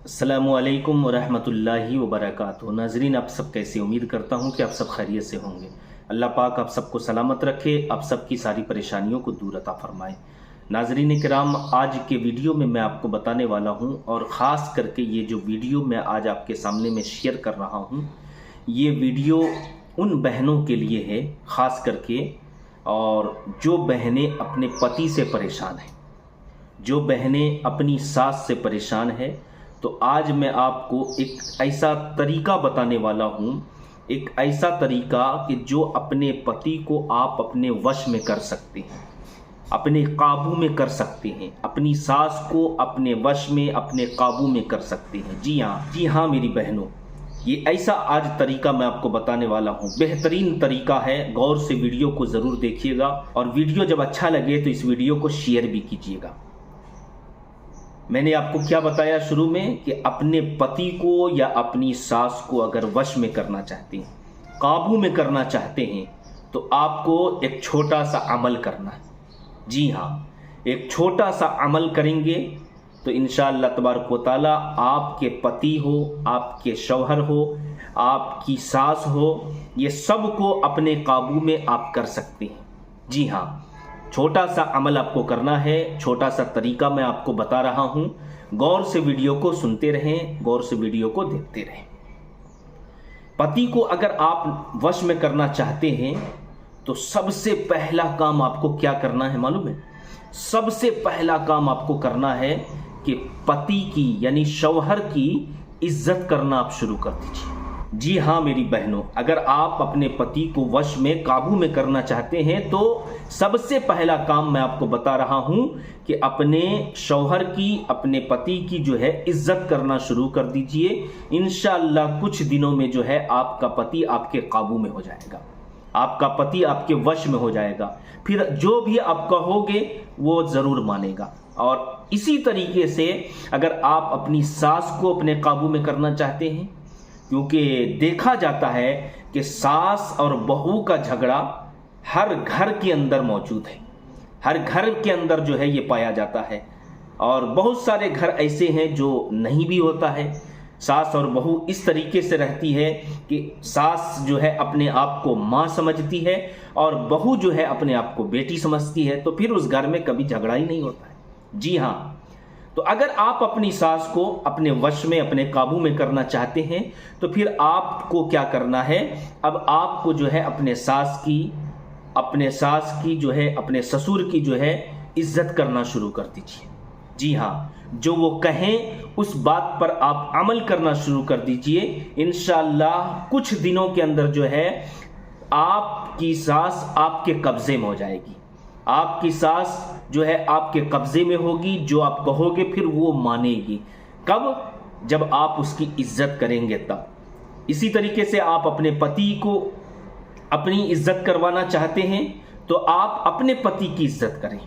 अस्सलामुअलैकुम वरहमतुल्लाहि वबरकातुहू। नाजरीन, आप सब कैसे? उम्मीद करता हूँ कि आप सब खैरियत से होंगे। अल्लाह पाक आप सबको सलामत रखे, आप सबकी सारी परेशानियों को दूर अता फरमाए। नाजरीन किराम, आज के वीडियो में मैं आपको बताने वाला हूँ, और ख़ास करके ये जो वीडियो मैं आज आपके सामने में शेयर कर रहा हूँ, ये वीडियो उन बहनों के लिए है ख़ास करके, और जो बहनें अपने पति से परेशान हैं, जो बहनें अपनी सास से परेशान है। तो आज मैं आपको एक ऐसा तरीका बताने वाला हूँ, एक ऐसा तरीका कि जो अपने पति को आप अपने वश में कर सकते हैं, अपने काबू में कर सकते हैं, अपनी सास को अपने वश में, अपने काबू में कर सकते हैं। जी हाँ मेरी बहनों, ये ऐसा आज तरीका मैं आपको बताने वाला हूँ। बेहतरीन तरीका है, गौर से वीडियो को ज़रूर देखिएगा, और वीडियो जब अच्छा लगे तो इस वीडियो को शेयर भी कीजिएगा। मैंने आपको क्या बताया शुरू में कि अपने पति को या अपनी सास को अगर वश में करना चाहते हैं, काबू में करना चाहते हैं, तो आपको एक छोटा सा अमल करना है। जी हाँ, एक छोटा सा अमल करेंगे तो इंशाअल्लाह तबारक व तआला आपके पति हो, आपके शौहर हो, आपकी सास हो, ये सब को अपने काबू में आप कर सकते हैं। जी हाँ, छोटा सा अमल आपको करना है, छोटा सा तरीका मैं आपको बता रहा हूं। गौर से वीडियो को सुनते रहें, गौर से वीडियो को देखते रहें। पति को अगर आप वश में करना चाहते हैं तो सबसे पहला काम आपको क्या करना है मालूम है? सबसे पहला काम आपको करना है कि पति की यानी शौहर की इज्जत करना आप शुरू कर दीजिए। जी हाँ मेरी बहनों, अगर आप अपने पति को वश में, काबू में करना चाहते हैं तो सबसे पहला काम मैं आपको बता रहा हूं कि अपने शौहर की, अपने पति की जो है इज्जत करना शुरू कर दीजिए। इंशाअल्लाह कुछ दिनों में जो है आपका पति आपके काबू में हो जाएगा, आपका पति आपके वश में हो जाएगा। फिर जो भी आप कहोगे वो जरूर मानेगा। और इसी तरीके से अगर आप अपनी सास को अपने काबू में करना चाहते हैं, क्योंकि देखा जाता है कि सास और बहू का झगड़ा हर घर के अंदर मौजूद है, हर घर के अंदर जो है ये पाया जाता है, और बहुत सारे घर ऐसे हैं जो नहीं भी होता है। सास और बहू इस तरीके से रहती है कि सास जो है अपने आप को माँ समझती है और बहू जो है अपने आप को बेटी समझती है, तो फिर उस घर में कभी झगड़ा ही नहीं होता है। जी हाँ, तो अगर आप अपनी सास को अपने वश में, अपने काबू में करना चाहते हैं तो फिर आपको क्या करना है? अब आपको जो है अपने सास की जो है, अपने ससुर की जो है इज्जत करना शुरू कर दीजिए। जी हाँ, जो वो कहें उस बात पर आप अमल करना शुरू कर दीजिए। इंशाअल्लाह कुछ दिनों के अंदर जो है आपकी सास आपके कब्जे में हो जाएगी, आपकी सास जो है आपके कब्जे में होगी। जो आप कहोगे फिर वो मानेगी। कब? जब आप उसकी इज्जत करेंगे तब। इसी तरीके से आप अपने पति को अपनी इज्जत करवाना चाहते हैं तो आप अपने पति की इज्जत करें,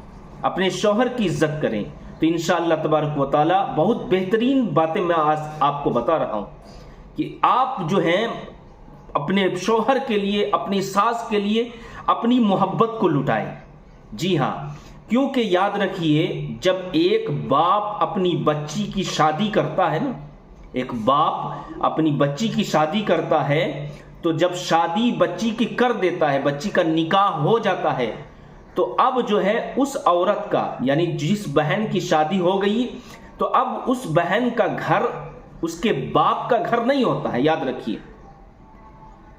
अपने शौहर की इज्जत करें, तो इंशाअल्लाह तबारक व तआला बहुत बेहतरीन बातें मैं आज आपको बता रहा हूं कि आप जो हैं अपने शौहर के लिए, अपनी सास के लिए अपनी मोहब्बत को लुटाएं। जी हाँ, क्योंकि याद रखिए, जब एक बाप अपनी बच्ची की शादी करता है ना, एक बाप अपनी बच्ची की शादी करता है, तो जब शादी बच्ची की कर देता है, बच्ची का निकाह हो जाता है, तो अब जो है उस औरत का, यानी जिस बहन की शादी हो गई, तो अब उस बहन का घर उसके बाप का घर नहीं होता है। याद रखिए,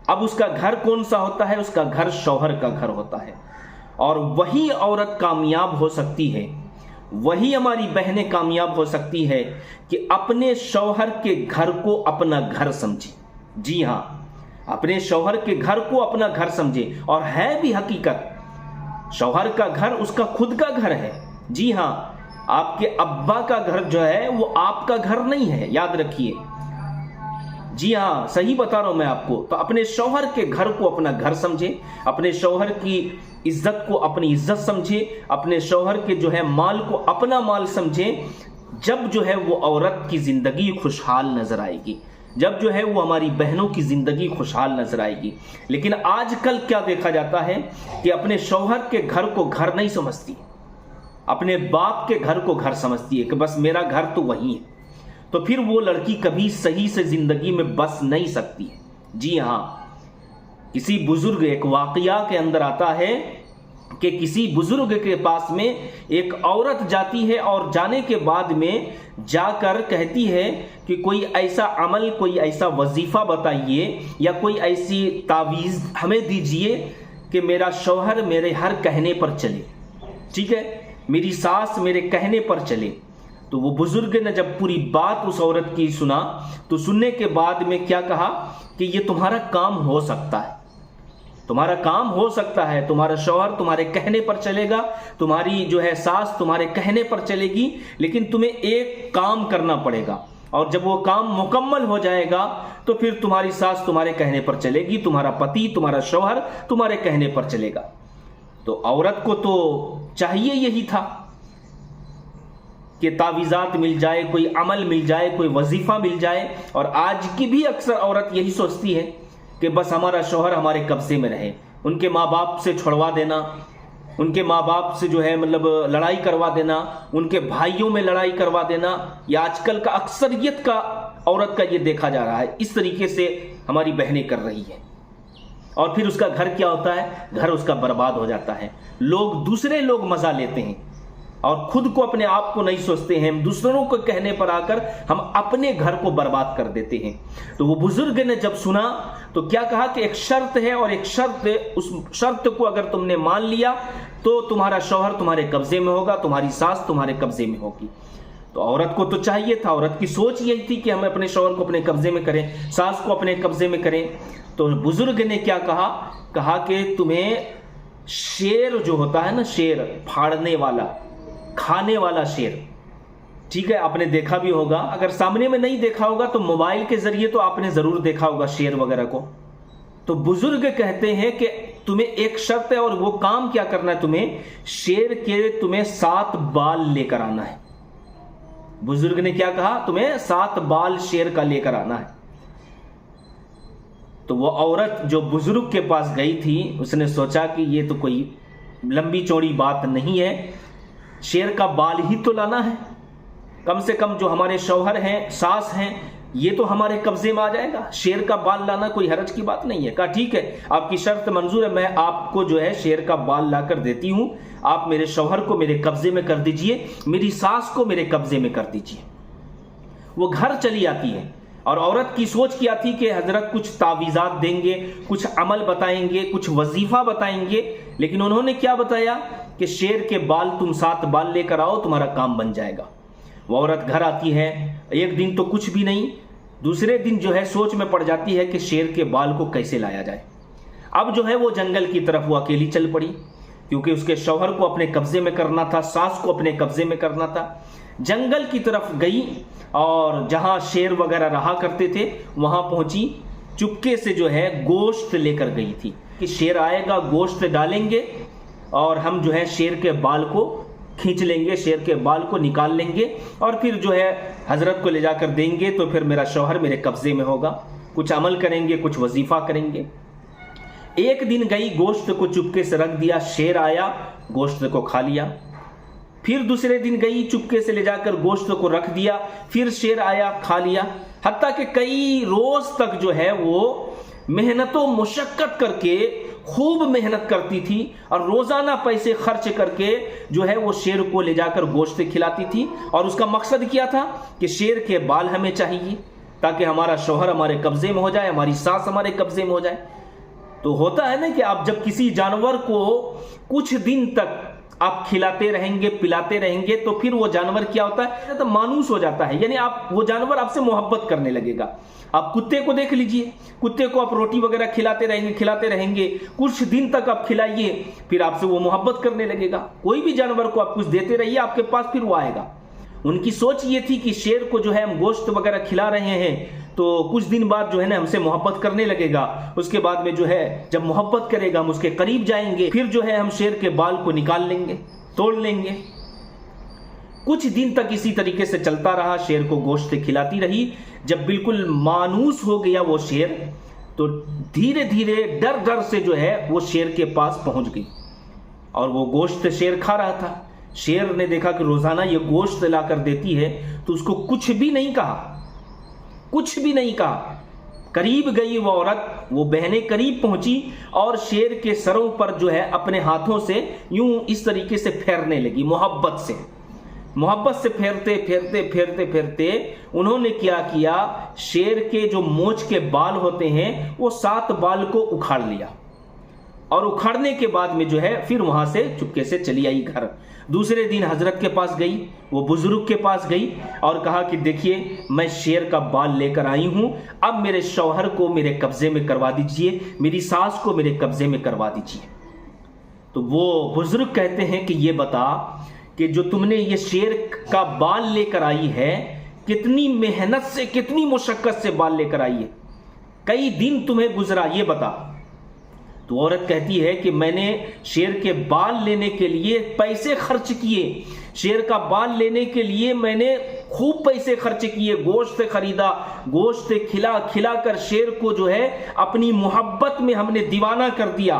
अब उसका घर कौन सा होता है? उसका घर शौहर का घर होता है। और वही औरत कामयाब हो सकती है, वही हमारी बहनें कामयाब हो सकती है कि अपने शौहर के घर को अपना घर समझे। जी हाँ, अपने शौहर के घर को अपना घर समझे। और है भी हकीकत, शौहर का घर उसका खुद का घर है। जी हाँ, आपके अब्बा का घर जो है वो आपका घर नहीं है, याद रखिए। जी हाँ, सही बता रहा हूं मैं आपको। तो अपने शौहर के घर को अपना घर समझे, अपने शौहर की इज्जत को अपनी इज्जत समझे, अपने शौहर के जो है माल को अपना माल समझे। जब जो है वो औरत की जिंदगी खुशहाल नजर आएगी, जब जो है वो हमारी बहनों की जिंदगी खुशहाल नजर आएगी। लेकिन आजकल क्या देखा जाता है कि अपने शौहर के घर को घर नहीं समझती, अपने बाप के घर को घर समझती है कि बस मेरा घर तो वही है। तो फिर वो लड़की कभी सही से जिंदगी में बस नहीं सकती है। जी हाँ, किसी बुजुर्ग, एक वाकया के अंदर आता है कि किसी बुजुर्ग के पास में एक औरत जाती है और जाने के बाद में जाकर कहती है कि कोई ऐसा अमल, कोई ऐसा वजीफा बताइए या कोई ऐसी तावीज़ हमें दीजिए कि मेरा शौहर मेरे हर कहने पर चले, ठीक है, मेरी सास मेरे कहने पर चले। तो वो बुजुर्ग ने जब पूरी बात उस औरत की सुना तो सुनने के बाद में क्या कहा कि ये तुम्हारा काम हो सकता है, तुम्हारा काम हो सकता है, तुम्हारा शौहर तुम्हारे कहने पर चलेगा, तुम्हारी जो है सास तुम्हारे कहने पर चलेगी, लेकिन तुम्हें एक काम करना पड़ेगा और जब वो काम मुकम्मल हो जाएगा तो फिर तुम्हारी सास तुम्हारे कहने पर चलेगी, तुम्हारा पति, तुम्हारा शौहर तुम्हारे कहने पर चलेगा। तो औरत को तो चाहिए यही था कि तावीज़ात मिल जाए, कोई अमल मिल जाए, कोई वजीफा मिल जाए। और आज की भी अक्सर औरत यही सोचती है कि बस हमारा शौहर हमारे कब्जे में रहे, उनके माँ बाप से छुड़वा देना, उनके माँ बाप से जो है मतलब लड़ाई करवा देना, उनके भाइयों में लड़ाई करवा देना। ये आजकल का अक्सरियत का औरत का ये देखा जा रहा है, इस तरीके से हमारी बहनें कर रही हैं। और फिर उसका घर क्या होता है, घर उसका बर्बाद हो जाता है। लोग, दूसरे लोग मजा लेते हैं और खुद को, अपने आप को नहीं सोचते हैं। दूसरों को कहने पर आकर हम अपने घर को बर्बाद कर देते हैं। तो वो बुजुर्ग ने जब सुना तो क्या कहा कि एक शर्त है और एक शर्त, उस शर्त को अगर तुमने मान लिया तो तुम्हारा शौहर तुम्हारे कब्जे में होगा, तुम्हारी सास तुम्हारे कब्जे में होगी। तो औरत को तो चाहिए था, औरत की सोच यही थी कि हम अपने शौहर को अपने कब्जे में करें, सास को अपने कब्जे में करें। तो बुजुर्ग ने क्या कहा, कहा कि तुम्हें शेर जो होता है ना, शेर फाड़ने वाला, खाने वाला शेर, ठीक है, आपने देखा भी होगा, अगर सामने में नहीं देखा होगा तो मोबाइल के जरिए तो आपने जरूर देखा होगा शेर वगैरह को। तो बुजुर्ग कहते हैं कि तुम्हें एक शर्त है और वो काम क्या करना है, तुम्हें शेर के तुम्हें 7 बाल लेकर आना है। बुजुर्ग ने क्या कहा, तुम्हें 7 बाल शेर का लेकर आना है। तो वो औरत जो बुजुर्ग के पास गई थी, उसने सोचा कि ये तो कोई लंबी चौड़ी बात नहीं है, शेर का बाल ही तो लाना है, कम से कम जो हमारे शौहर हैं, सास हैं, ये तो हमारे कब्जे में आ जाएगा, शेर का बाल लाना कोई हरज की बात नहीं है। कहा ठीक है, आपकी शर्त मंजूर है, मैं आपको जो है शेर का बाल लाकर देती हूं, आप मेरे शौहर को मेरे कब्जे में कर दीजिए, मेरी सास को मेरे कब्जे में कर दीजिए। वो घर चली आती है और औरत की सोच क्या थी कि हजरत कुछ तावीज़ात देंगे, कुछ अमल बताएंगे, कुछ वजीफा बताएंगे, लेकिन उन्होंने क्या बताया कि शेर के बाल, तुम 7 बाल लेकर आओ, तुम्हारा काम बन जाएगा। वो औरत घर आती है, एक दिन तो कुछ भी नहीं, दूसरे दिन जो है सोच में पड़ जाती है कि शेर के बाल को कैसे लाया जाए। अब जो है वो जंगल की तरफ वो अकेली चल पड़ी, क्योंकि उसके शौहर को अपने कब्जे में करना था, सास को अपने कब्जे में करना था। जंगल की तरफ गई और जहां शेर वगैरह रहा करते थे वहां पहुंची, चुपके से जो है गोश्त लेकर गई थी कि शेर आएगा, गोश्त डालेंगे और हम जो है शेर के बाल को खींच लेंगे, शेर के बाल को निकाल लेंगे और फिर जो है हजरत को ले जाकर देंगे, तो फिर मेरा शौहर मेरे कब्जे में होगा। कुछ अमल करेंगे, कुछ वजीफा करेंगे। एक दिन गई, गोश्त को चुपके से रख दिया, शेर आया, गोश्त को खा लिया। फिर दूसरे दिन गई, चुपके से ले जाकर गोश्त को रख दिया, फिर शेर आया, खा लिया। हत्ता कि कई रोज तक जो है वो मेहनतों मुशक्कत करके, खूब मेहनत करती थी और रोजाना पैसे खर्च करके जो है वो शेर को ले जाकर गोश्त खिलाती थी। और उसका मकसद क्या था कि शेर के बाल हमें चाहिए ताकि हमारा शौहर हमारे कब्जे में हो जाए, हमारी सास हमारे कब्जे में हो जाए। तो होता है ना कि आप जब किसी जानवर को कुछ दिन तक आप खिलाते रहेंगे, पिलाते रहेंगे, तो फिर वो जानवर क्या होता है, तो मानूस हो जाता है, यानी आप, वो जानवर आपसे मोहब्बत करने लगेगा। आप कुत्ते को देख लीजिए, कुत्ते को आप रोटी वगैरह खिलाते रहेंगे, कुछ दिन तक आप खिलाइए, फिर आपसे वो मोहब्बत करने लगेगा। कोई भी जानवर को आप कुछ देते रहिए, आपके पास फिर वो आएगा। उनकी सोच ये थी कि शेर को जो है हम गोश्त वगैरह खिला रहे हैं तो कुछ दिन बाद जो है ना हमसे मोहब्बत करने लगेगा, उसके बाद में जो है जब मोहब्बत करेगा हम उसके करीब जाएंगे, फिर जो है हम शेर के बाल को निकाल लेंगे, तोड़ लेंगे। कुछ दिन तक इसी तरीके से चलता रहा, शेर को गोश्त खिलाती रही। जब बिल्कुल मानूस हो गया वो शेर, तो धीरे धीरे डर डर से जो है वो शेर के पास पहुंच गई और वो गोश्त शेर खा रहा था। शेर ने देखा कि रोजाना ये गोश्त ला कर देती है, तो उसको कुछ भी नहीं कहा, कुछ भी नहीं कहा। करीब गई वो औरत, वो बहनें करीब पहुंची और शेर के सरों पर जो है अपने हाथों से यूं इस तरीके से फेरने लगी, मोहब्बत से फेरते फेरते फेरते फेरते उन्होंने क्या किया, शेर के जो मोछ के बाल होते हैं वो 7 बाल को उखाड़ लिया, और उखाड़ने के बाद में जो है फिर वहां से चुपके से चली आई घर। दूसरे दिन हजरत के पास गई, वो बुजुर्ग के पास गई और कहा कि देखिए मैं शेर का बाल लेकर आई हूं, अब मेरे शौहर को मेरे कब्जे में करवा दीजिए, मेरी सास को मेरे कब्जे में करवा दीजिए। तो वो बुजुर्ग कहते हैं कि ये बता कि जो तुमने ये शेर का बाल लेकर आई है, कितनी मेहनत से, कितनी मुशक्कत से बाल लेकर आई है, कई दिन तुम्हें गुजरा, ये बता। तो औरत कहती है कि मैंने शेर के बाल लेने के लिए पैसे खर्च किए, शेर का बाल लेने के लिए मैंने खूब पैसे खर्च किए, गोश्त खरीदा, गोश्त खिला खिला कर शेर को जो है अपनी मोहब्बत में हमने दीवाना कर दिया,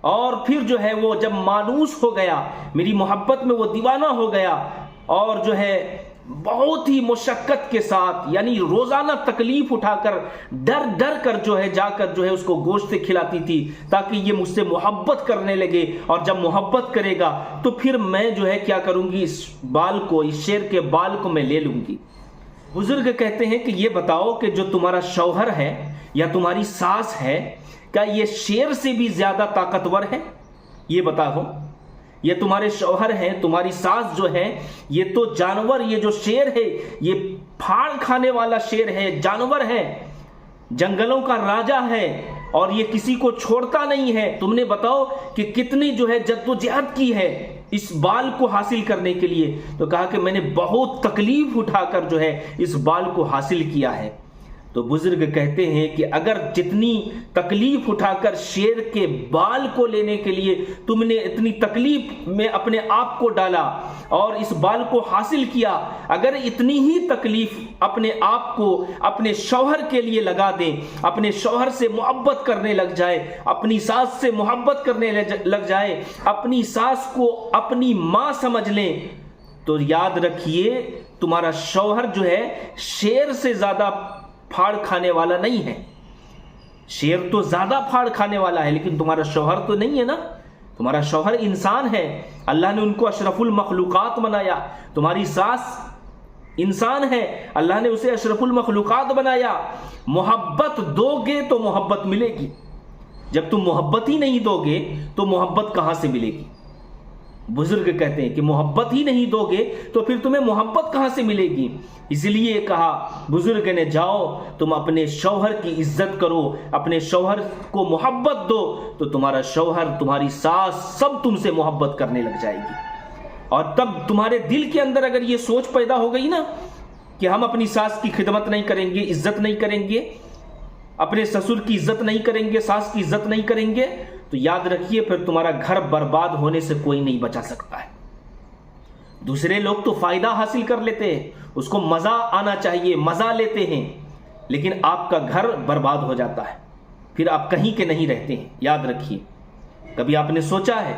और फिर जो है वो जब मानूस हो गया, मेरी मोहब्बत में वो दीवाना हो गया, और जो है बहुत ही मुशक्कत के साथ, यानी रोजाना तकलीफ उठाकर डर डर कर जो है जाकर जो है उसको गोश्त खिलाती थी ताकि ये मुझसे मोहब्बत करने लगे, और जब मोहब्बत करेगा तो फिर मैं जो है क्या करूंगी, इस बाल को, इस शेर के बाल को मैं ले लूंगी। बुजुर्ग कहते हैं कि ये बताओ कि जो तुम्हारा शौहर है या तुम्हारी सास है, क्या ये शेर से भी ज्यादा ताकतवर है? ये बताओ। ये तुम्हारे शौहर हैं, तुम्हारी सास जो है, ये तो जानवर, ये जो शेर है ये फाड़ खाने वाला शेर है, जानवर है, जंगलों का राजा है, और ये किसी को छोड़ता नहीं है। तुमने बताओ कि कितनी जो है जद्दोजहद की है इस बाल को हासिल करने के लिए। तो कहा कि मैंने बहुत तकलीफ उठाकर जो है इस बाल को हासिल किया है। तो बुजुर्ग कहते हैं कि अगर जितनी तकलीफ उठाकर शेर के बाल को लेने के लिए तुमने इतनी तकलीफ में अपने आप को डाला और इस बाल को हासिल किया, अगर इतनी ही तकलीफ अपने आप को अपने शौहर के लिए लगा दें, अपने शौहर से मोहब्बत करने लग जाए, अपनी सास से मोहब्बत करने लग जाए, अपनी सास को अपनी मां समझ लें, तो याद रखिए तुम्हारा शौहर जो है शेर से ज्यादा फाड़ खाने वाला नहीं है। शेर तो ज्यादा फाड़ खाने वाला है, लेकिन तुम्हारा शौहर तो नहीं है ना। तुम्हारा शौहर इंसान है, अल्लाह ने उनको अशरफुल मखलूकात बनाया। तुम्हारी सास इंसान है, अल्लाह ने उसे अशरफुल मखलूकात बनाया। मोहब्बत दोगे तो मोहब्बत मिलेगी, जब तुम मोहब्बत ही नहीं दोगे तो मोहब्बत कहां से मिलेगी। बुजुर्ग कहते हैं कि मोहब्बत ही नहीं दोगे तो फिर तुम्हें मोहब्बत कहां से मिलेगी। इसलिए कहा बुजुर्ग ने, जाओ तुम अपने शौहर की इज्जत करो, अपने शौहर को मोहब्बत दो, तो तुम्हारा शौहर, तुम्हारी सास सब तुमसे मोहब्बत करने लग जाएगी। और तब तुम्हारे दिल के अंदर अगर ये सोच पैदा हो गई ना कि हम अपनी सास की खिदमत नहीं करेंगे, इज्जत नहीं करेंगे, अपने ससुर की इज्जत नहीं करेंगे, सास की इज्जत नहीं करेंगे, तो याद रखिए फिर तुम्हारा घर बर्बाद होने से कोई नहीं बचा सकता है। दूसरे लोग तो फायदा हासिल कर लेते हैं, उसको मजा आना चाहिए, मजा लेते हैं, लेकिन आपका घर बर्बाद हो जाता है, फिर आप कहीं के नहीं रहते हैं। याद रखिए, कभी आपने सोचा है?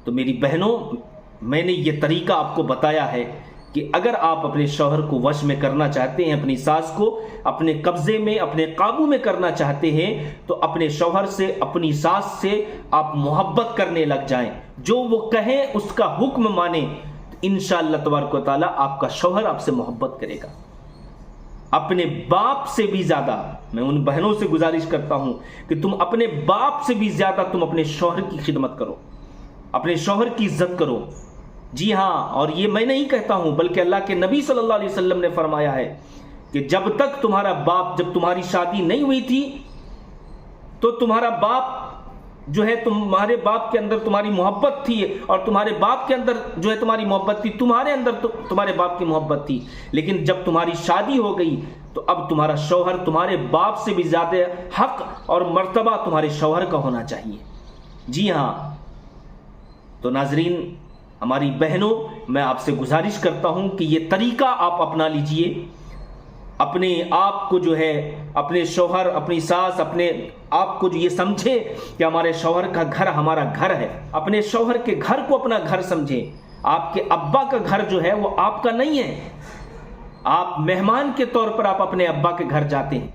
तो मेरी बहनों, मैंने ये तरीका आपको बताया है कि अगर आप अपने शौहर को वश में करना चाहते हैं, अपनी सास को अपने कब्जे में, अपने काबू में करना चाहते हैं, तो अपने शौहर से, अपनी सास से आप मोहब्बत करने लग जाएं, जो वो कहें उसका हुक्म माने, तो इंशाअल्लाह तबारक व तआला आपका शौहर आपसे मोहब्बत करेगा। अपने बाप से भी ज्यादा, मैं उन बहनों से गुजारिश करता हूं कि तुम अपने बाप से भी ज्यादा तुम अपने शौहर की खिदमत करो, अपने शौहर की इज्जत करो। जी हाँ, और ये मैं नहीं कहता हूं, बल्कि अल्लाह के नबी सल्लल्लाहु अलैहि वसल्लम ने फरमाया है कि जब तक तुम्हारा बाप, जब तुम्हारी शादी नहीं हुई थी, तो तुम्हारा बाप जो है, तुम्हारे बाप के अंदर तुम्हारी मोहब्बत थी, और तुम्हारे बाप के अंदर जो है तुम्हारी मोहब्बत थी, तुम्हारे अंदर तो तुम्हारे बाप की मोहब्बत थी। लेकिन जब तुम्हारी शादी हो गई तो अब तुम्हारा शौहर तुम्हारे बाप से भी ज्यादा हक और मर्तबा तुम्हारे शौहर का होना चाहिए। जी हाँ, तो नाजरीन, हमारी बहनों, मैं आपसे गुजारिश करता हूं कि ये तरीका आप अपना लीजिए। اپنے آپ کو جو ہے اپنے شوہر اپنی ساس اپنے آپ کو جو یہ سمجھے کہ ہمارے شوہر کا گھر ہمارا گھر ہے، اپنے شوہر کے گھر کو اپنا گھر سمجھے. آپ کے ابا کا گھر جو ہے وہ آپ کا نہیں ہے. آپ مہمان کے طور پر آپ اپنے ابا کے گھر جاتے ہیں،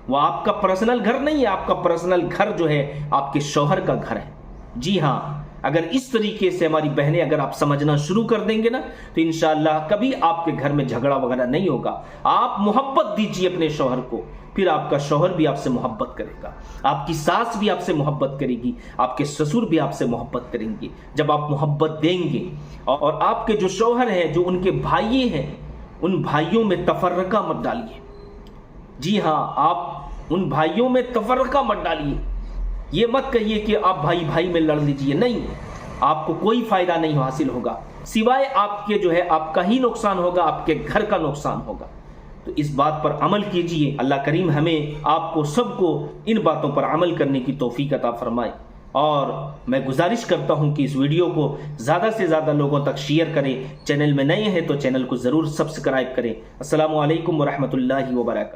وہ آپ کا پرسنل گھر نہیں ہے. آپ کا پرسنل گھر جو ہے آپ کے شوہر کا گھر ہے. جی ہاں، اگر اس طریقے سے ہماری بہنیں اگر آپ سمجھنا شروع کر دیں گے نا تو انشاءاللہ کبھی آپ کے گھر میں جھگڑا وغیرہ نہیں ہوگا. آپ محبت دیجیے اپنے شوہر کو، پھر آپ کا شوہر بھی آپ سے محبت کرے گا، آپ کی ساس بھی آپ سے محبت کرے گی، آپ کے سسر بھی آپ سے محبت کریں گے. جب آپ محبت دیں گے اور آپ کے جو شوہر ہیں جو ان کے بھائی ہیں ان بھائیوں میں تفرقہ مت ڈالیے. جی ہاں، آپ ان بھائیوں میں تفرقہ مت ڈالیے. یہ مت کہیے کہ آپ بھائی بھائی میں لڑ لیجئے، نہیں، آپ کو کوئی فائدہ نہیں حاصل ہوگا سوائے آپ کے جو ہے آپ کا ہی نقصان ہوگا، آپ کے گھر کا نقصان ہوگا. تو اس بات پر عمل کیجئے. اللہ کریم ہمیں آپ کو سب کو ان باتوں پر عمل کرنے کی توفیق عطا فرمائے. اور میں گزارش کرتا ہوں کہ اس ویڈیو کو زیادہ سے زیادہ لوگوں تک شیئر کریں. چینل میں نئے ہیں تو چینل کو ضرور سبسکرائب کریں. السلام علیکم ورحمۃ اللہ وبرکاتہ.